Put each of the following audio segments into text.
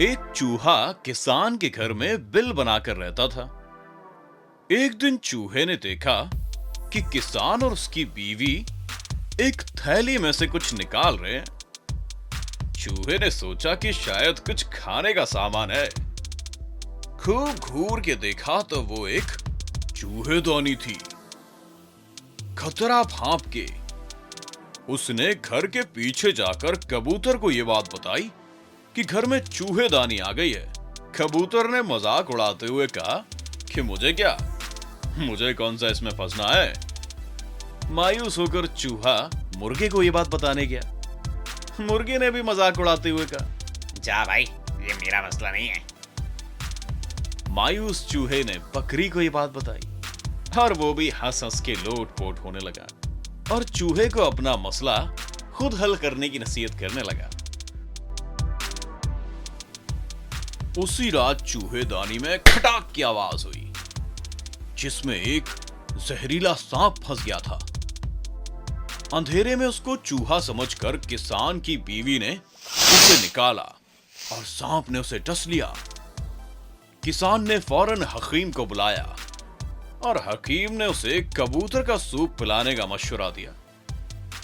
एक चूहा किसान के घर में बिल बनाकर रहता था। एक दिन चूहे ने देखा कि किसान और उसकी बीवी एक थैली में से कुछ निकाल रहे हैं। चूहे ने सोचा कि शायद कुछ खाने का सामान है। खूब घूर के देखा तो वो एक चूहेदानी थी। खतरा भांप के उसने घर के पीछे जाकर कबूतर को यह बात बताई कि घर में चूहेदानी आ गई है। कबूतर ने मजाक उड़ाते हुए कहा कि मुझे क्या, मुझे कौन सा इसमें फंसना है। मायूस होकर चूहा मुर्गे को यह बात बताने गया। मुर्गे ने भी मजाक उड़ाते हुए कहा, जा भाई, ये मेरा मसला नहीं है। मायूस चूहे ने बकरी को यह बात बताई और वो भी हंस हंस के लोट-पोट होने लगा और चूहे को अपना मसला खुद हल करने की नसीहत करने लगा। उसी रात चूहेदानी में खटाक की आवाज हुई, जिसमें एक जहरीला सांप फंस गया था। अंधेरे में उसको चूहा समझकर किसान की बीवी ने उसे निकाला और सांप ने उसे डस लिया। किसान ने फौरन हकीम को बुलाया और हकीम ने उसे कबूतर का सूप पिलाने का मशवरा दिया।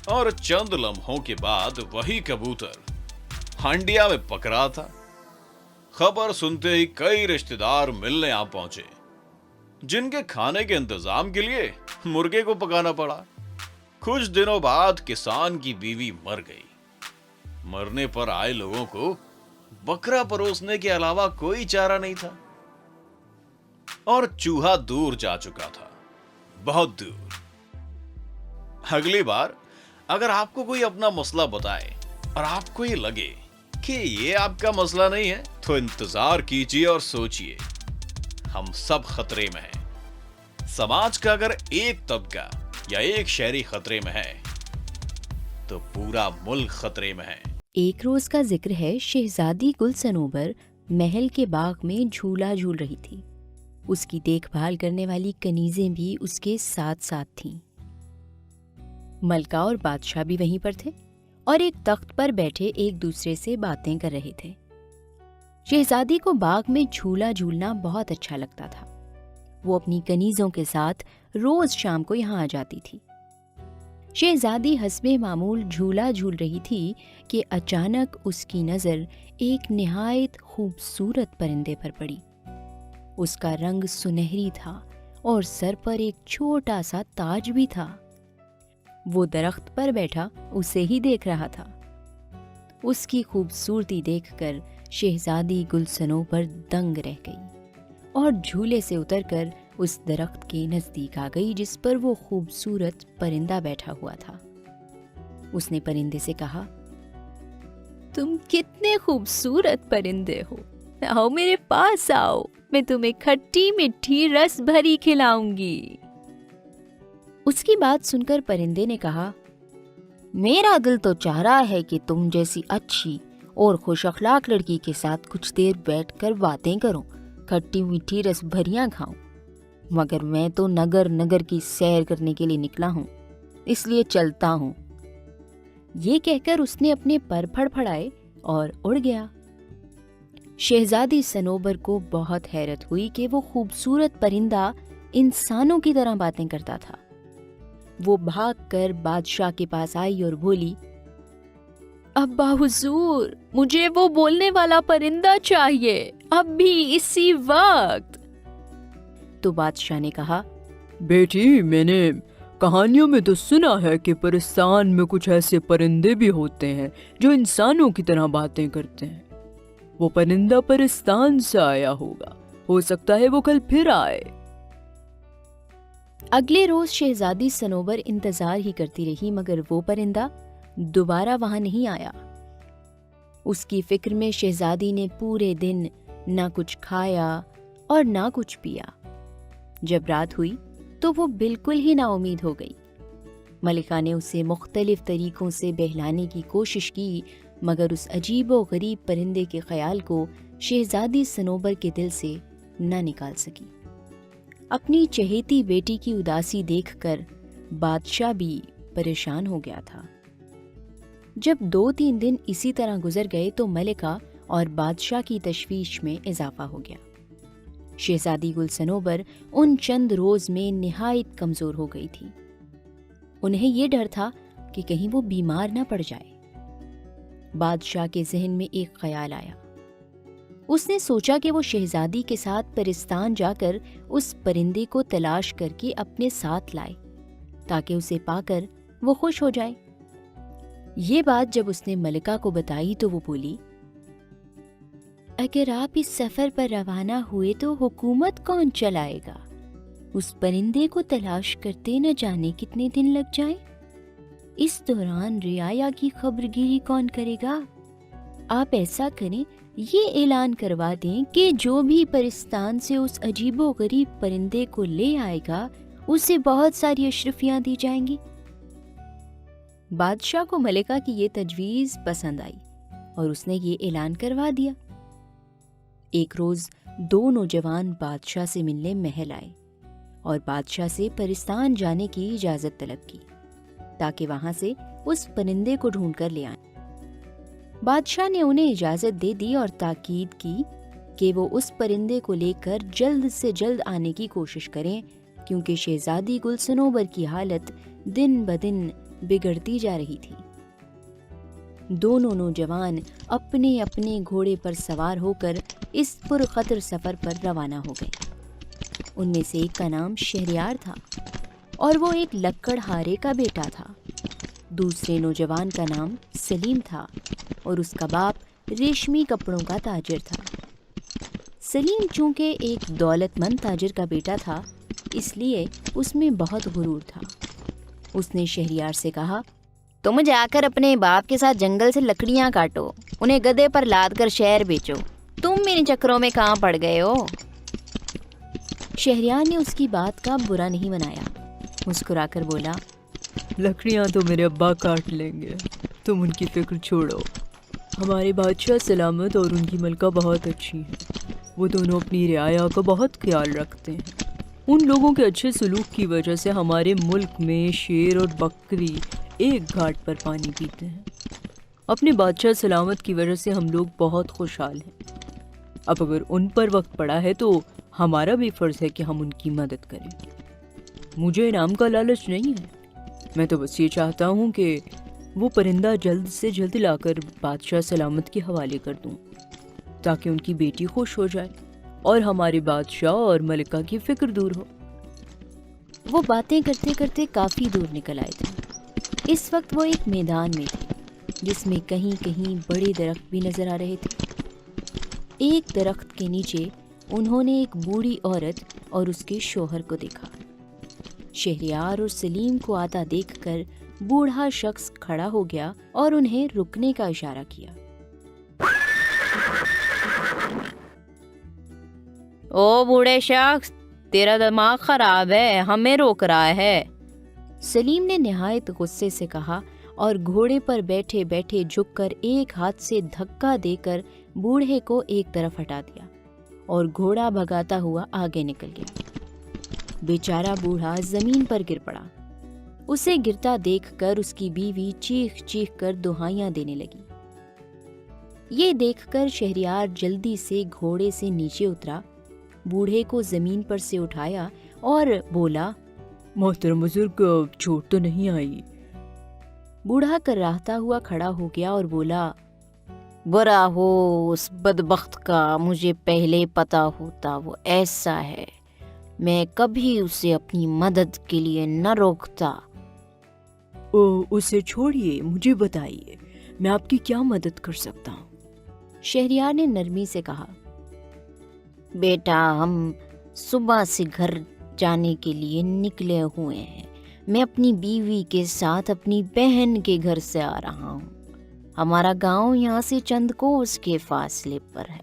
और चंद लम्हों के बाद वही कबूतर हांडिया में पक रहा था। खबर सुनते ही कई रिश्तेदार मिलने आ पहुंचे, जिनके खाने के इंतजाम के लिए मुर्गे को पकाना पड़ा। कुछ दिनों बाद किसान की बीवी मर गई। मरने पर आए लोगों को बकरा परोसने के अलावा कोई चारा नहीं था और चूहा दूर जा चुका था, बहुत दूर। अगली बार अगर आपको कोई अपना मसला बताए और आपको ये लगे कि ये आपका मसला नहीं है, तो इंतजार कीजिए और सोचिए, हम सब खतरे में हैं। समाज का अगर एक तबका या एक शहरी खतरे में है तो पूरा मुल्क खतरे में है। एक रोज का जिक्र है। शहजादी गुल सनोबर महल के बाग में झूला झूल रही थी। उसकी देखभाल करने वाली कनीजें भी उसके साथ साथ थीं। मलका और बादशाह भी वहीं पर थे और एक तख्त पर बैठे एक दूसरे से बातें कर रहे थे। शहजादी को बाग में झूला झूलना बहुत अच्छा लगता था। वो अपनी कनीजों के साथ रोज शाम को यहाँ आ जाती थी। शहजादी हस्बे मामूल झूला झूल रही थी कि अचानक उसकी नजर एक निहायत खूबसूरत परिंदे पर पड़ी। उसका रंग सुनहरी था और सर पर एक छोटा सा ताज भी था। वो दरख्त पर बैठा उसे ही देख रहा था। उसकी खूबसूरती देखकर शहजादी गुलसनो पर दंग रह गई और झूले से उतरकर उस दरख्त के नजदीक आ गई जिस पर वो खूबसूरत परिंदा बैठा हुआ था। उसने परिंदे से कहा, तुम कितने खूबसूरत परिंदे हो, आओ मेरे पास आओ, मैं तुम्हें खट्टी मीठी रस भरी खिलाऊंगी। उसकी बात सुनकर परिंदे ने कहा, मेरा दिल तो चाह रहा है कि तुम जैसी अच्छी और खुश अखलाक लड़की के साथ कुछ देर बैठकर बातें करूं, खट्टी मीठी रस भरियां खाऊं, मगर मैं तो नगर नगर की सैर करने के लिए निकला हूं, इसलिए चलता हूं। ये कहकर उसने अपने पर फड़फड़ाए और उड़ गया। शहजादी सनोबर को बहुत हैरत हुई कि वो खूबसूरत परिंदा इंसानों की तरह बातें करता था। वो भागकर बादशाह के पास आई और बोली, अब्बा हुजूर, मुझे वो बोलने वाला परिंदा चाहिए, अभी इसी वक्त। तो बादशाह ने कहा, बेटी, मैंने कहानियों में तो सुना है कि परिस्तान में कुछ ऐसे परिंदे भी होते हैं जो इंसानों की तरह बातें करते हैं। वो परिंदा परिस्तान से आया होगा, हो सकता है वो कल फिर आए। अगले रोज शहजादी सनोबर इंतजार ही करती रही, मगर वो परिंदा दोबारा वहां नहीं आया। उसकी फिक्र में शहजादी ने पूरे दिन ना कुछ खाया और ना कुछ पिया। जब रात हुई तो वो बिल्कुल ही नाउमीद हो गई। मलिका ने उसे मुख्तलिफ तरीकों से बहलाने की कोशिश की, मगर उस अजीबो गरीब परिंदे के ख्याल को शहजादी सनोबर के दिल से न निकाल सकी। अपनी चहेती बेटी की उदासी देखकर बादशाह भी परेशान हो गया था। जब 2-3 दिन इसी तरह गुजर गए तो मलिका اور بادشاہ کی تشویش میں اضافہ ہو گیا۔ شہزادی گل صنوبر ان چند روز میں نہایت کمزور ہو گئی تھی۔ انہیں یہ ڈر تھا کہ کہیں وہ بیمار نہ پڑ جائے۔ بادشاہ کے ذہن میں ایک خیال آیا۔ اس نے سوچا کہ وہ شہزادی کے ساتھ پرستان جا کر اس پرندے کو تلاش کر کے اپنے ساتھ لائے تاکہ اسے پا کر وہ خوش ہو جائے۔ یہ بات جب اس نے ملکہ کو بتائی تو وہ بولی، اگر آپ اس سفر پر روانہ ہوئے تو حکومت کون چلائے گا؟ اس پرندے کو تلاش کرتے نہ جانے کتنے دن لگ جائیں۔ اس دوران رعایا کی خبرگیری کون کرے گا؟ آپ ایسا کریں، یہ اعلان کروا دیں کہ جو بھی پرستان سے اس عجیب و غریب پرندے کو لے آئے گا اسے بہت ساری اشرفیاں دی جائیں گی۔ بادشاہ کو ملکہ کی یہ تجویز پسند آئی اور اس نے یہ اعلان کروا دیا۔ ایک روز 2 نوجوان بادشاہ سے ملنے محل آئے اور بادشاہ سے پرستان جانے کی اجازت طلب کی تاکہ وہاں سے اس پرندے کو ڈھونڈ کر لے آئیں۔ بادشاہ نے انہیں اجازت دے دی اور تاکید کی کہ وہ اس پرندے کو لے کر جلد سے جلد آنے کی کوشش کریں، کیونکہ شہزادی گل صنوبر کی حالت دن بدن بگڑتی جا رہی تھی۔ دونوں نوجوان اپنے اپنے گھوڑے پر سوار ہو کر اس پرخطر سفر پر روانہ ہو گئے۔ ان میں سے ایک کا نام شہریار تھا اور وہ ایک لکڑ ہارے کا بیٹا تھا۔ دوسرے نوجوان کا نام سلیم تھا اور اس کا باپ ریشمی کپڑوں کا تاجر تھا۔ سلیم چونکہ ایک دولت مند تاجر کا بیٹا تھا، اس لیے اس میں بہت غرور تھا۔ اس نے شہریار سے کہا، تم جا کر اپنے باپ کے ساتھ جنگل سے لکڑیاں کاٹو، انہیں گدھے پر لاد کر شہر بیچو، تم میرے چکروں میں کہاں پڑ گئے ہو؟ شہریار نے اس کی بات کا برا نہیں منایا، مسکرا کر بولا، لکڑیاں تو میرے ابا کاٹ لیں گے، تم ان کی فکر چھوڑو۔ ہمارے بادشاہ سلامت اور ان کی ملکہ بہت اچھی ہیں، وہ دونوں اپنی رعایا کا بہت خیال رکھتے ہیں۔ ان لوگوں کے اچھے سلوک کی وجہ سے ہمارے ملک میں شیر اور بکری ایک گھاٹ پر پانی پیتے ہیں۔ اپنے بادشاہ سلامت کی وجہ سے ہم لوگ بہت خوشحال ہیں۔ اب اگر ان پر وقت پڑا ہے تو ہمارا بھی فرض ہے کہ ہم ان کی مدد کریں۔ مجھے انعام کا لالچ نہیں ہے، میں تو بس یہ چاہتا ہوں کہ وہ پرندہ جلد سے جلد لا کر بادشاہ سلامت کے حوالے کر دوں تاکہ ان کی بیٹی خوش ہو جائے اور ہمارے بادشاہ اور ملکہ کی فکر دور ہو۔ وہ باتیں کرتے کرتے کافی دور نکل آئے تھے۔ اس وقت وہ ایک میدان میں تھے جس میں کہیں کہیں بڑے درخت بھی نظر آ رہے تھے۔ ایک درخت کے نیچے انہوں نے ایک بوڑھی عورت اور اس کے شوہر کو دیکھا۔ شہریار اور سلیم کو آتا دیکھ کر بوڑھا شخص کھڑا ہو گیا اور انہیں رکنے کا اشارہ کیا۔ او بوڑھے شخص، تیرا دماغ خراب ہے، ہمیں روک رہا ہے۔ سلیم نے نہایت غصے سے کہا اور گھوڑے پر بیٹھے بیٹھے جھک کر ایک ہاتھ سے دھکا دے کر بوڑھے کو ایک طرف ہٹا دیا اور گھوڑا بھگاتا ہوا آگے نکل گیا۔ بیچارہ بوڑھا زمین پر گر پڑا۔ اسے گرتا دیکھ کر اس کی بیوی چیخ چیخ کر دہائیاں دینے لگی۔ یہ دیکھ کر شہریار جلدی سے گھوڑے سے نیچے اترا، بوڑھے کو زمین پر سے اٹھایا اور بولا، محترم بزرگ، چوٹ تو نہیں آئی؟ بوڑھا کراہتا ہوا کھڑا ہو گیا اور بولا، برا ہو اس بدبخت کا، مجھے پہلے پتا ہوتا وہ ایسا ہے، میں کبھی اسے اپنی مدد کے لیے نہ روکتا۔ اسے چھوڑیے، مجھے بتائیے میں آپ کی کیا مدد کر سکتا ہوں؟ شہریار نے نرمی سے کہا، بیٹا، ہم صبح سے گھر جانے کے لیے نکلے ہوئے ہیں، میں اپنی بیوی کے ساتھ اپنی بہن کے گھر سے آ رہا ہوں۔ ہمارا گاؤں یہاں سے چند کوس کے فاصلے پر ہے۔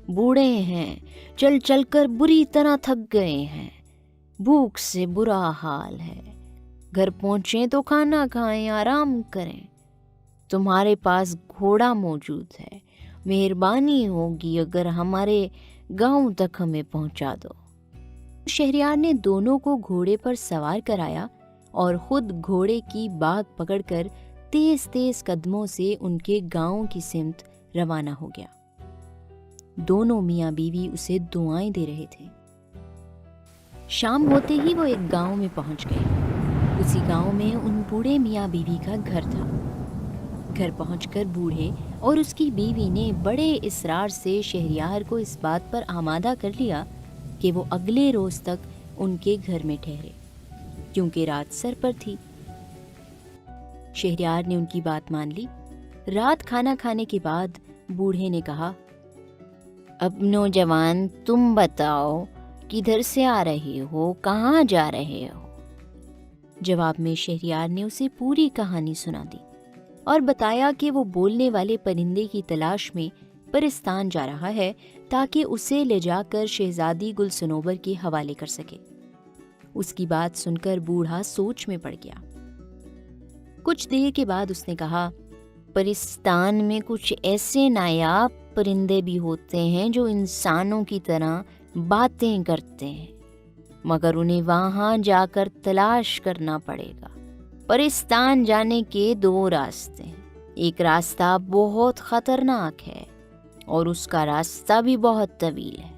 بوڑھے ہیں، چل چل کر بری طرح تھک گئے ہیں، بھوک سے برا حال ہے۔ گھر پہنچیں تو کھانا کھائیں، آرام کریں۔ تمہارے پاس گھوڑا موجود ہے، مہربانی ہوگی اگر ہمارے گاؤں تک ہمیں پہنچا دو۔ شہریار نے دونوں کو گھوڑے پر سوار کرایا اور خود گھوڑے کی باگ پکڑ کر تیز تیز قدموں سے ان کے گاؤں کی سمت روانہ ہو گیا۔ दोनों मियाँ बीवी उसे दुआएं दे रहे थे। शाम होते ही वो एक गांव में पहुंच गए। उसी गांव में उन बूढ़े मियाँ बीवी का घर था। घर पहुंचकर बूढ़े और उसकी बीवी ने बड़े इसरार से शहरियार को इस बात पर आमादा कर लिया कि वो अगले रोज तक उनके घर में ठहरे, क्योंकि रात सर पर थी। शहरियार ने उनकी बात मान ली। रात खाना खाने के बाद बूढ़े ने कहा, अब नौजवान तुम बताओ, किधर से आ रहे हो, कहाँ जा रहे हो? जवाब में शहरियार ने उसे पूरी कहानी सुना दी और बताया कि वो बोलने वाले परिंदे की तलाश में परिस्तान जा रहा है ताकि उसे ले जाकर शहजादी गुलसनोबर के हवाले कर सके। उसकी बात सुनकर बूढ़ा सोच में पड़ गया। कुछ देर के बाद उसने कहा, परिस्तान में कुछ ऐसे नायाब परिंदे भी होते हैं जो इंसानों की तरह बातें करते हैं, मगर उन्हें वहां जाकर तलाश करना पड़ेगा। परिस्तान जाने के 2 रास्ते हैं। एक रास्ता बहुत खतरनाक है और उसका रास्ता भी बहुत तवील है।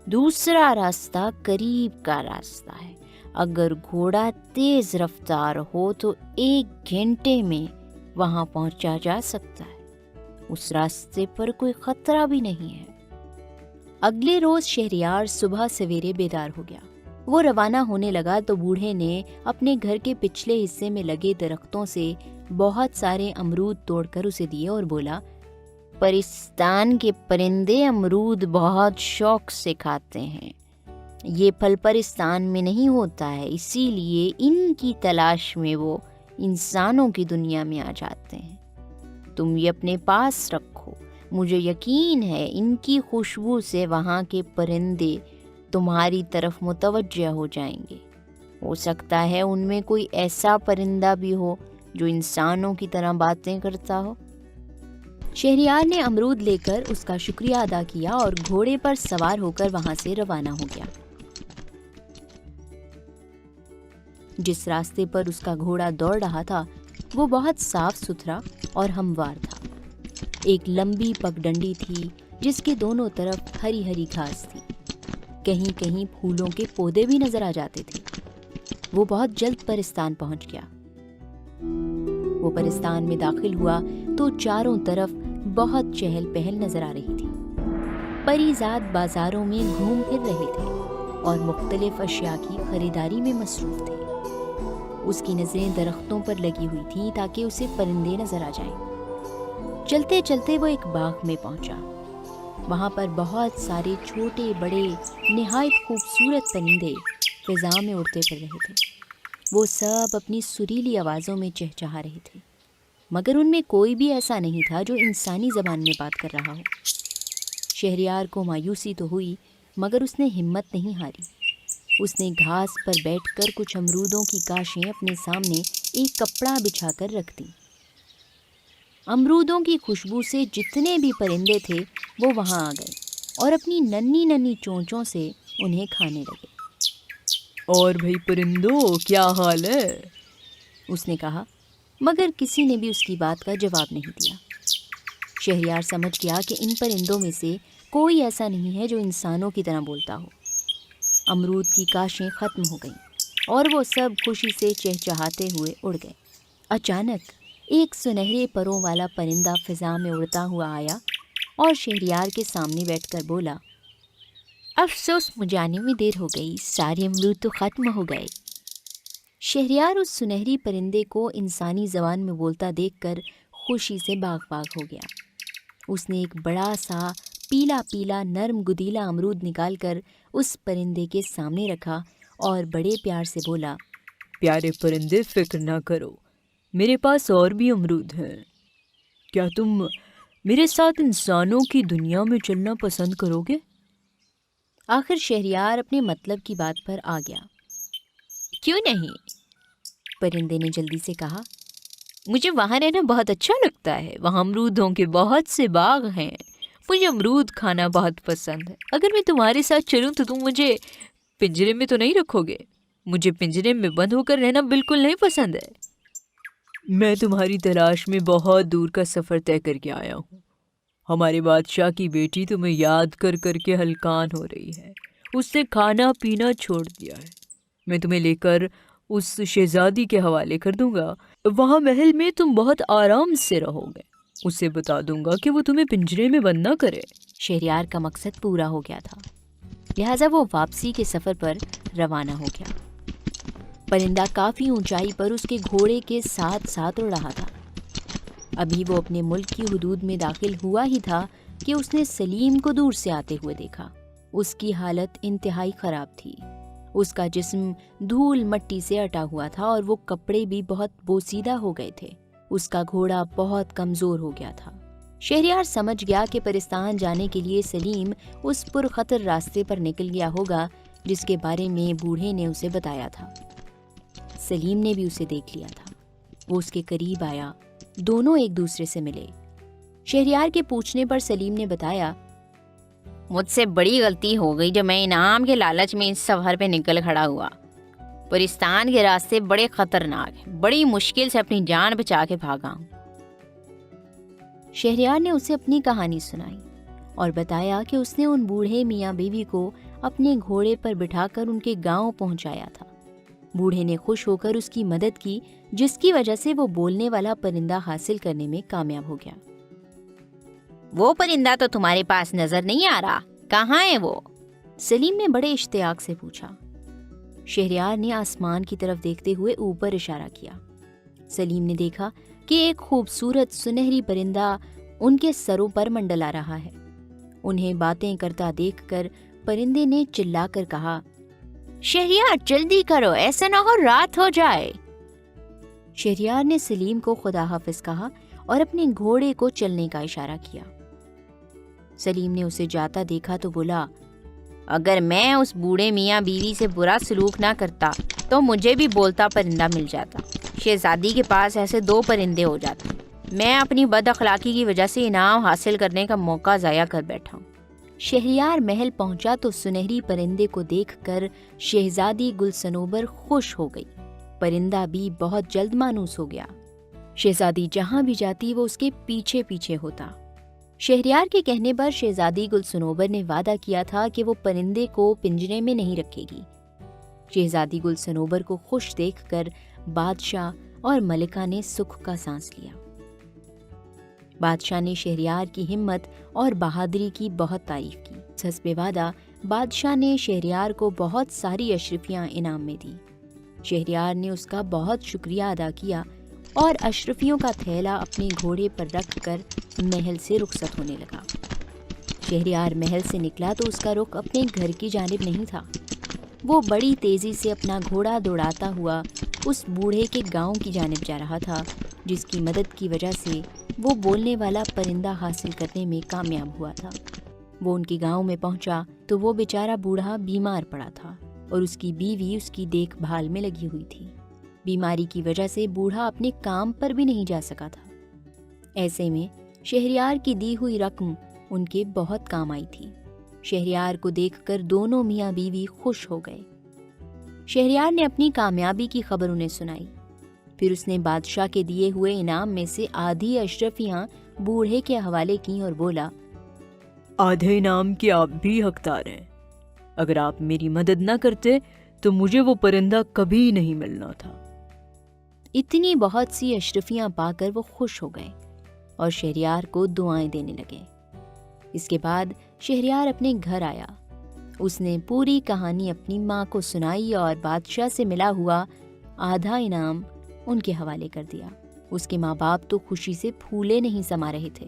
दूसरा रास्ता करीब का रास्ता है। अगर घोड़ा तेज रफ्तार हो तो 1 घंटे में वहां पहुंचा जा सकता है। उस रास्ते पर कोई खतरा भी नहीं है। अगले रोज शहरियार सुबह सवेरे बेदार हो गया। वो रवाना होने लगा तो बूढ़े ने अपने घर के पिछले हिस्से में लगे दरख्तों से बहुत सारे अमरूद तोड़कर उसे दिए और बोला, परिस्तान के परिंदे अमरूद बहुत शौक से खाते हैं। ये फल परिस्तान में नहीं होता है, इसीलिए इनकी तलाश में वो इंसानों की दुनिया में आ जाते हैं। तुम ये अपने पास रखो। मुझे यकीन है इनकी खुशबू से वहाँ के परिंदे तुम्हारी तरफ मुतवज्जह हो जाएंगे। हो सकता है उनमें कोई ऐसा परिंदा भी हो जो इंसानों की तरह बातें करता हो। शहरियार ने अमरूद लेकर उसका शुक्रिया अदा किया और घोड़े पर सवार होकर वहां से रवाना हो गया। जिस रास्ते पर उसका घोड़ा दौड़ रहा था वो बहुत साफ सुथरा और हमवार था। एक लंबी पगडंडी थी जिसके दोनों तरफ हरी हरी घास थी। कहीं कहीं फूलों के पौधे भी नजर आ जाते थे। वो बहुत जल्द परिस्तान पहुंच गया। वो परिस्तान में दाखिल हुआ तो चारों तरफ बहुत चहल पहल नजर आ रही थी। परीजाद बाजारों में घूम फिर रहे थे और मुख्तलिफ अशिया की खरीदारी में मसरूफ थे। उसकी नजरें दरख्तों पर लगी हुई थीं ताकि उसे परिंदे नजर आ जाएं। चलते चलते वो एक बाग में पहुंचा। वहां पर बहुत सारे छोटे बड़े निहायत खूबसूरत परिंदे फिजा में उड़ते फिर रहे थे। वो सब अपनी सुरीली आवाज़ों में चहचहा रहे थे, मगर उनमें कोई भी ऐसा नहीं था जो इंसानी ज़बान में बात कर रहा हो। शहरियार को मायूसी तो हुई, मगर उसने हिम्मत नहीं हारी। उसने घास पर बैठकर कुछ अमरूदों की काशें अपने सामने एक कपड़ा बिछाकर रख दी। अमरूदों की खुशबू से जितने भी परिंदे थे वो वहाँ आ गए और अपनी नन्ही नन्ही चोंचों से उन्हें खाने लगे। और भाई परिंदों, क्या हाल है? उसने कहा, मगर किसी ने भी उसकी बात का जवाब नहीं दिया। शहरियार समझ गया कि इन परिंदों में से कोई ऐसा नहीं है जो इंसानों की तरह बोलता हो। अमरूद की काशें खत्म हो गईं और वो सब खुशी से चहचहाते हुए उड़ गए। अचानक एक सुनहरे परों वाला परिंदा फिजा में उड़ता हुआ आया और शहरियार के सामने बैठकर बोला, अफसोस मुझे आने में देर हो गई, सारे अमरूद तो खत्म हो गए। शहरियार उस सुनहरी परिंदे को इंसानी ज़बान में बोलता देखकर खुशी से बाग बाग हो गया। उसने एक बड़ा सा पीला पीला नरम गुदीला अमरूद निकालकर उस परिंदे के सामने रखा और बड़े प्यार से बोला, प्यारे परिंदे, फिक्र ना करो, मेरे पास और भी अमरूद हैं। क्या तुम मेरे साथ इंसानों की दुनिया में चलना पसंद करोगे? आखिर शहरियार अपने मतलब की बात पर आ गया। क्यों नहीं? परिंदे ने जल्दी से कहा, मुझे वहाँ रहना बहुत अच्छा लगता है। वहाँ अमरूदों के बहुत से बाग हैं। मुझे अमरूद खाना बहुत पसंद है। अगर मैं तुम्हारे साथ चलूँ तो तुम मुझे पिंजरे में तो नहीं रखोगे? मुझे पिंजरे में बंद होकर रहना बिल्कुल नहीं पसंद है। मैं तुम्हारी तलाश में बहुत दूर का सफ़र तय करके आया हूँ। हमारे बादशाह की बेटी तुम्हें याद कर कर के हलकान हो रही है। उसने खाना पीना छोड़ दिया है। मैं तुम्हें लेकर उस शहजादी के हवाले कर दूंगा। वहाँ महल में तुम बहुत आराम से रहोगे। उसे बता दूंगा कि वो तुम्हें पिंजरे में बंद ना करे। शहरयार का मकसद पूरा हो गया था, लिहाजा वो वापसी के सफर पर रवाना हो गया। परिंदा काफी ऊंचाई पर उसके घोड़े के साथ साथ उड़ रहा था। अभी वो अपने मुल्क की हुदूद में दाखिल हुआ ही था कि उसने सलीम को दूर से आते हुए देखा। उसकी हालत इंतहाई खराब थी। उसका जिस्म धूल मट्टी से अटा हुआ था और वो कपड़े भी बहुत बोसीदा हो गए थे। उसका घोड़ा बहुत कमजोर हो गया था। शहरयार समझ गया कि परिस्तान जाने के लिए सलीम उस पुरखतर रास्ते पर निकल गया होगा जिसके बारे में बूढ़े ने उसे बताया था। सलीम ने भी उसे देख लिया था। वो उसके करीब आया। दोनों एक दूसरे से मिले। शहरयार के पूछने पर सलीम ने बताया, मुझसे बड़ी गलती हो गई जब मैं इनाम के लालच में इस सफर पे निकल खड़ा हुआ। परिस्तान के रास्ते बड़े खतरनाक हैं। बड़ी मुश्किल से अपनी जान बचा के भागा हूँ। शहरयार ने उसे अपनी कहानी सुनाई और बताया कि उसने उन बूढ़े मियाँ बीवी को अपने घोड़े पर बिठाकर उनके गांव पहुंचाया था। बूढ़े ने खुश होकर उसकी मदद की, जिसकी वजह से वो बोलने वाला परिंदा हासिल करने में कामयाब हो गया। वो परिंदा तो तुम्हारे पास नजर नहीं आ रहा, कहाँ है वो? सलीम ने बड़े इश्तियाक से पूछा। शहरयार ने आसमान की तरफ देखते हुए ऊपर इशारा किया। सलीम ने देखा कि एक खूबसूरत सुनहरी परिंदा उनके सरों पर मंडला रहा है। उन्हें बातें करता देखकर परिंदे ने चिल्लाकर कहा, शहरयार जल्दी करो, ऐसा ना हो रात हो जाए। शहरयार ने सलीम को खुदा हाफिज कहा और अपने घोड़े को चलने का इशारा किया। सलीम ने उसे जाता देखा तो बोला, अगर मैं उस बूढ़े मियाँ बीवी से बुरा सलूक ना करता तो मुझे भी बोलता परिंदा मिल जाता। शहजादी के पास ऐसे 2 परिंदे हो जाते। मैं अपनी बद अखलाकी की वजह से इनाम हासिल करने का मौका ज़ाया कर बैठा हूँ। शहरयार महल पहुंचा तो सुनहरी परिंदे को देखकर शहजादी गुलसनोबर खुश हो गई। परिंदा भी बहुत जल्द मानूस हो गया। शहजादी जहां भी जाती वो उसके पीछे पीछे होता। शहरयार के कहने पर शहजादी गुलसनोबर ने वादा किया था कि वो परिंदे को पिंजरे में नहीं रखेगी। शहजादी गुलसनोबर को खुश देखकर बादशाह और मलिका ने सुख का सांस लिया। बादशाह ने शहरयार की हिम्मत और बहादुरी की बहुत तारीफ की। हस्बे वादा बादशाह ने शहरयार को बहुत सारी अशरफियां इनाम में दी। शहरयार ने उसका बहुत शुक्रिया अदा किया और अशरफियों का थैला अपने घोड़े पर रखकर महल से रुखसत होने लगा। शहरयार महल से निकला तो उसका रुख अपने घर की जानिब नहीं था। वो बड़ी तेजी से अपना घोड़ा दौड़ाता हुआ उस बूढ़े के गांव की जानिब जा रहा था, जिसकी मदद की वजह से वो बोलने वाला परिंदा हासिल करने में कामयाब हुआ था। वो उनके गांव में पहुंचा तो वो बेचारा बूढ़ा बीमार पड़ा था और उसकी बीवी उसकी देखभाल में लगी हुई थी। बीमारी की वजह से बूढ़ा अपने काम पर भी नहीं जा सका था। ऐसे में शहरयार की दी हुई रकम उनके बहुत काम आई थी। शहरयार को देखकर दोनों मियाँ बीवी खुश हो गए। शहरयार ने अपनी कामयाबी की खबर उन्हें सुनाई। फिर उसने बादशाह के दिए हुए इनाम में से आधी अशरफियां बूढ़े के हवाले की और बोला, आधे इनाम के आप भी हकदार हैं। अगर आप मेरी मदद ना करते तो मुझे वो परिंदा कभी नहीं मिलना था। इतनी बहुत सी अशरफियां पाकर वो खुश हो गए और शहरयार को दुआएं देने लगे। इसके बाद शहरयार अपने घर आया। उसने पूरी कहानी अपनी माँ को सुनाई और बादशाह से मिला हुआ आधा इनाम उनके हवाले कर दिया। उसके माँ बाप तो खुशी से फूले नहीं समा रहे थे।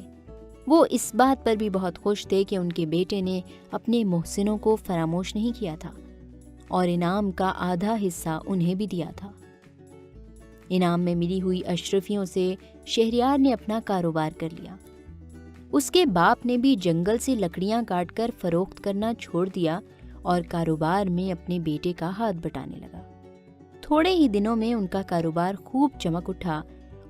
वो इस बात पर भी बहुत खुश थे कि उनके बेटे ने अपने मोहसिनों को फरामोश नहीं किया था और इनाम का आधा हिस्सा उन्हें भी दिया था। इनाम में मिली हुई अशरफियों से शहरयार ने अपना कारोबार कर लिया। उसके बाप ने भी जंगल से लकड़ियां काटकर फरोख्त करना छोड़ दिया और कारोबार में अपने बेटे का हाथ बटाने लगा। थोड़े ही दिनों में उनका कारोबार खूब चमक उठा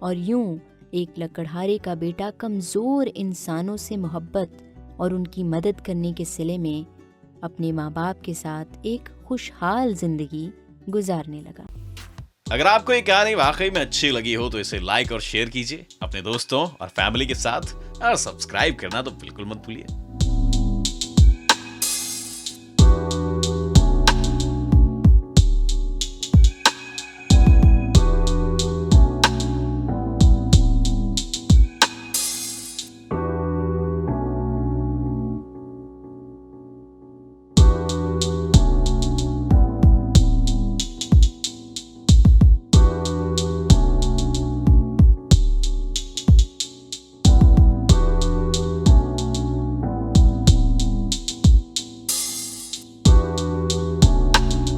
और यूं एक लकड़हारे का बेटा कमज़ोर इंसानों से मोहब्बत और उनकी मदद करने के सिले में अपने माँ बाप के साथ एक खुशहाल जिंदगी गुजारने लगा। अगर आपको ये कहानी वाकई में अच्छी लगी हो तो इसे लाइक और शेयर कीजिए अपने दोस्तों और फैमिली के साथ, और सब्सक्राइब करना तो बिल्कुल मत भूलिए।